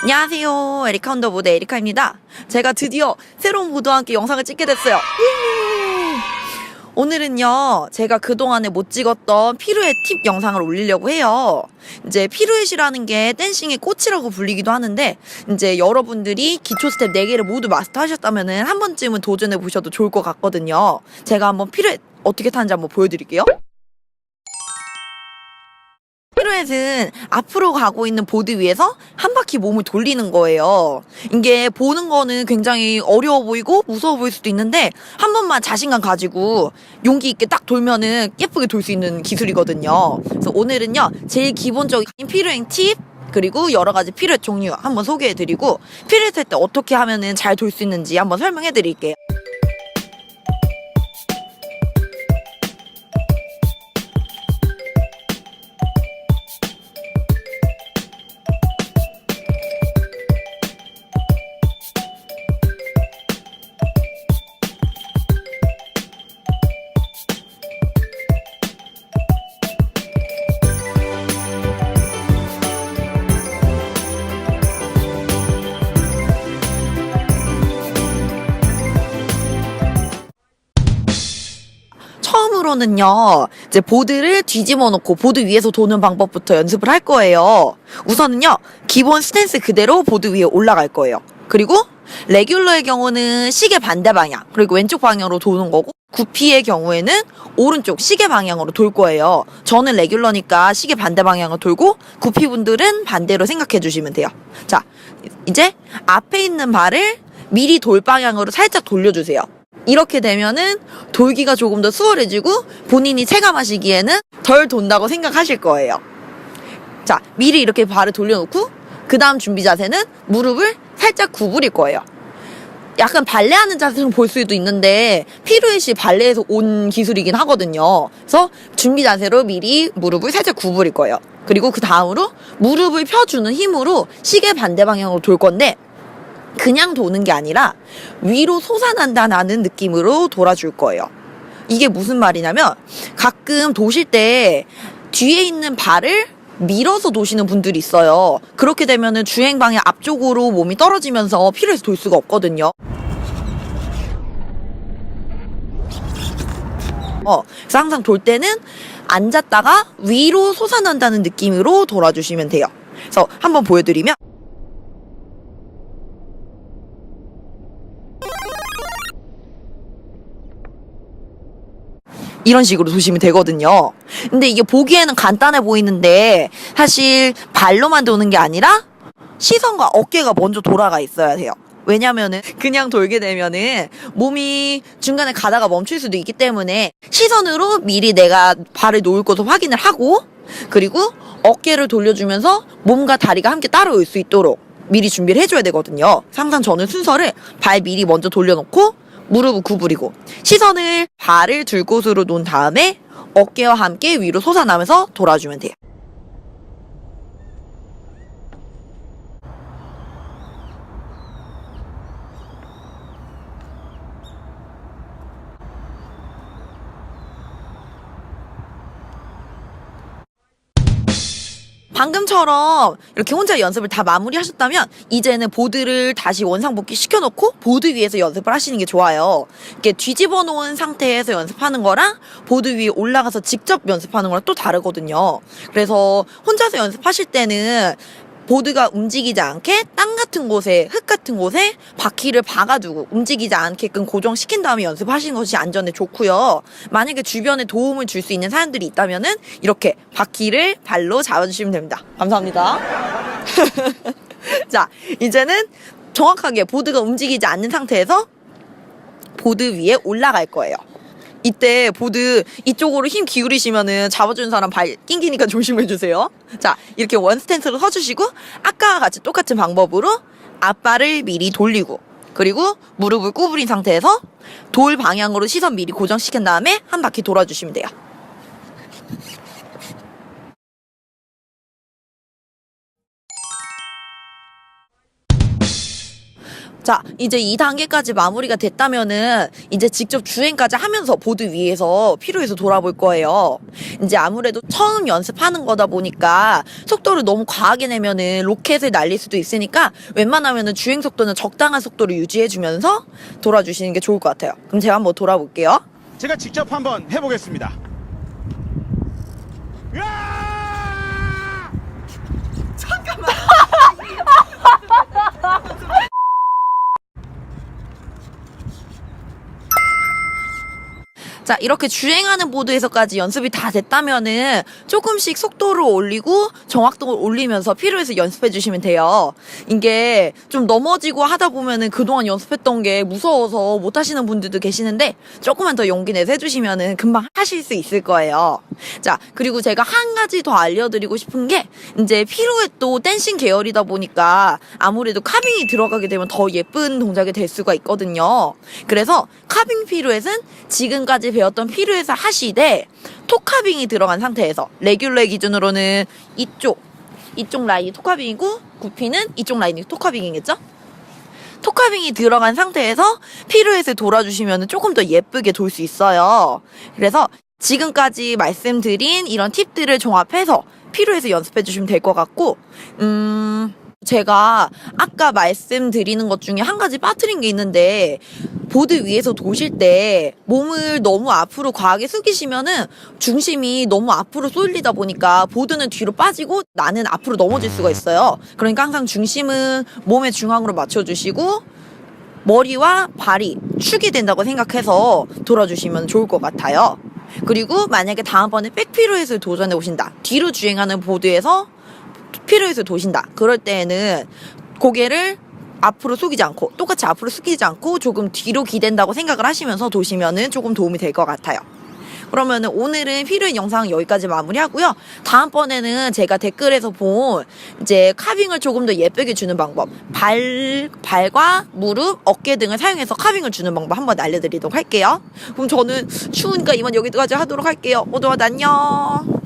안녕하세요. 에리카 언더보드 에리카입니다. 제가 드디어 새로운 보드와 함께 영상을 찍게 됐어요. 오늘은요, 제가 그동안에 못 찍었던 피루엣 팁 영상을 올리려고 해요. 이제 피루엣이라는 게 댄싱의 꽃이라고 불리기도 하는데, 이제 여러분들이 기초 스텝 4개를 모두 마스터하셨다면은 한 번쯤은 도전해 보셔도 좋을 것 같거든요. 제가 한번 피루엣 어떻게 타는지 한번 보여드릴게요. 피루엣은 앞으로 가고 있는 보드 위에서 한 바퀴 몸을 돌리는 거예요. 이게 보는 거는 굉장히 어려워 보이고 무서워 보일 수도 있는데 한 번만 자신감 가지고 용기 있게 딱 돌면은 예쁘게 돌 수 있는 기술이거든요. 그래서 오늘은요, 제일 기본적인 피루엣 팁 그리고 여러 가지 피루엣 종류 한번 소개해드리고 피루엣 할 때 어떻게 하면은 잘 돌 수 있는지 한번 설명해드릴게요. 처음으로는요, 이제 보드를 뒤집어 놓고 보드 위에서 도는 방법부터 연습을 할 거예요. 우선은요, 기본 스탠스 그대로 보드 위에 올라갈 거예요. 그리고 레귤러의 경우는 시계 반대 방향, 그리고 왼쪽 방향으로 도는 거고, 구피의 경우에는 오른쪽 시계 방향으로 돌 거예요. 저는 레귤러니까 시계 반대 방향으로 돌고, 구피 분들은 반대로 생각해 주시면 돼요. 자, 이제 앞에 있는 발을 미리 돌 방향으로 살짝 돌려주세요. 이렇게 되면은 돌기가 조금 더 수월해지고 본인이 체감하시기에는 덜 돈다고 생각하실 거예요. 자, 미리 이렇게 발을 돌려놓고 그 다음 준비 자세는 무릎을 살짝 구부릴 거예요. 약간 발레하는 자세로 볼 수도 있는데 피루엣이 발레에서 온 기술이긴 하거든요. 그래서 준비 자세로 미리 무릎을 살짝 구부릴 거예요. 그리고 그 다음으로 무릎을 펴주는 힘으로 시계 반대 방향으로 돌 건데 그냥 도는 게 아니라 위로 솟아난다는 느낌으로 돌아줄 거예요. 이게 무슨 말이냐면 가끔 도실 때 뒤에 있는 발을 밀어서 도시는 분들이 있어요. 그렇게 되면은 주행 방향 앞쪽으로 몸이 떨어지면서 피루엣을 돌 수가 없거든요. 그래서 항상 돌 때는 앉았다가 위로 솟아난다는 느낌으로 돌아주시면 돼요. 그래서 한번 보여드리면 이런 식으로 도시면 되거든요. 근데 이게 보기에는 간단해 보이는데 사실 발로만 도는 게 아니라 시선과 어깨가 먼저 돌아가 있어야 돼요. 왜냐면은 그냥 돌게 되면은 몸이 중간에 가다가 멈출 수도 있기 때문에 시선으로 미리 내가 발을 놓을 곳을 확인을 하고 그리고 어깨를 돌려주면서 몸과 다리가 함께 따라올 수 있도록 미리 준비를 해줘야 되거든요. 항상 저는 순서를 발 미리 먼저 돌려놓고 무릎을 구부리고 시선을 발을 둘 곳으로 놓은 다음에 어깨와 함께 위로 솟아나면서 돌아주면 돼요. 방금처럼 이렇게 혼자 연습을 다 마무리하셨다면 이제는 보드를 다시 원상복귀 시켜놓고 보드 위에서 연습을 하시는 게 좋아요. 이렇게 뒤집어 놓은 상태에서 연습하는 거랑 보드 위에 올라가서 직접 연습하는 거랑 또 다르거든요. 그래서 혼자서 연습하실 때는 보드가 움직이지 않게 땅 같은 곳에 흙 같은 곳에 바퀴를 박아두고 움직이지 않게끔 고정시킨 다음에 연습하시는 것이 안전에 좋고요. 만약에 주변에 도움을 줄 수 있는 사람들이 있다면은 이렇게 바퀴를 발로 잡아주시면 됩니다. 감사합니다. 자, 이제는 정확하게 보드가 움직이지 않는 상태에서 보드 위에 올라갈 거예요. 이때 보드 이쪽으로 힘 기울이시면은 잡아주는 사람 발 낑기니까 조심해주세요. 자, 이렇게 원 스탠스로 서주시고 아까와 같이 똑같은 방법으로 앞발을 미리 돌리고 그리고 무릎을 구부린 상태에서 돌 방향으로 시선 미리 고정시킨 다음에 한 바퀴 돌아주시면 돼요. 자, 이제 2단계까지 마무리가 됐다면은 이제 직접 주행까지 하면서 보드 위에서 피로에서 돌아볼 거예요. 이제 아무래도 처음 연습하는 거다 보니까 속도를 너무 과하게 내면은 로켓을 날릴 수도 있으니까 웬만하면은 주행 속도는 적당한 속도를 유지해주면서 돌아주시는 게 좋을 것 같아요. 그럼 제가 한번 돌아볼게요. 제가 직접 한번 해보겠습니다. 자, 이렇게 주행하는 보드에서까지 연습이 다 됐다면은 조금씩 속도를 올리고 정확도를 올리면서 필요해서 연습해 주시면 돼요. 이게 좀 넘어지고 하다 보면은 그동안 연습했던 게 무서워서 못 하시는 분들도 계시는데 조금만 더 용기 내서 해주시면은 금방 하실 수 있을 거예요. 자, 그리고 제가 한 가지 더 알려드리고 싶은 게 이제 피루엣도 댄싱 계열이다 보니까 아무래도 카빙이 들어가게 되면 더 예쁜 동작이 될 수가 있거든요. 그래서 카빙 피루엣은 지금까지 배웠던 피루엣을 하시되 톡카빙이 들어간 상태에서 레귤러의 기준으로는 이쪽 라인이 톡카빙이고 구피는 이쪽 라인이 톡카빙이겠죠? 톡카빙이 들어간 상태에서 피루엣을 돌아주시면 조금 더 예쁘게 돌 수 있어요. 그래서 지금까지 말씀드린 이런 팁들을 종합해서 피루엣을 연습해 주시면 될 것 같고 제가 아까 말씀드리는 것 중에 한 가지 빠뜨린 게 있는데 보드 위에서 도실 때 몸을 너무 앞으로 과하게 숙이시면은 중심이 너무 앞으로 쏠리다 보니까 보드는 뒤로 빠지고 나는 앞으로 넘어질 수가 있어요. 그러니까 항상 중심은 몸의 중앙으로 맞춰주시고 머리와 발이 축이 된다고 생각해서 돌아주시면 좋을 것 같아요. 그리고 만약에 다음번에 백피루엣을 도전해 보신다. 뒤로 주행하는 보드에서 피루엣을 도신다. 그럴 때에는 고개를 앞으로 숙이지 않고 똑같이 앞으로 숙이지 않고 조금 뒤로 기댄다고 생각을 하시면서 도시면은 조금 도움이 될 것 같아요. 그러면은 오늘은 피루엣 영상 여기까지 마무리하고요. 다음번에는 제가 댓글에서 본 이제 카빙을 조금 더 예쁘게 주는 방법, 발과 무릎, 어깨 등을 사용해서 카빙을 주는 방법 한번 알려드리도록 할게요. 그럼 저는 추우니까 이만 여기까지 하도록 할게요. 모두 안녕.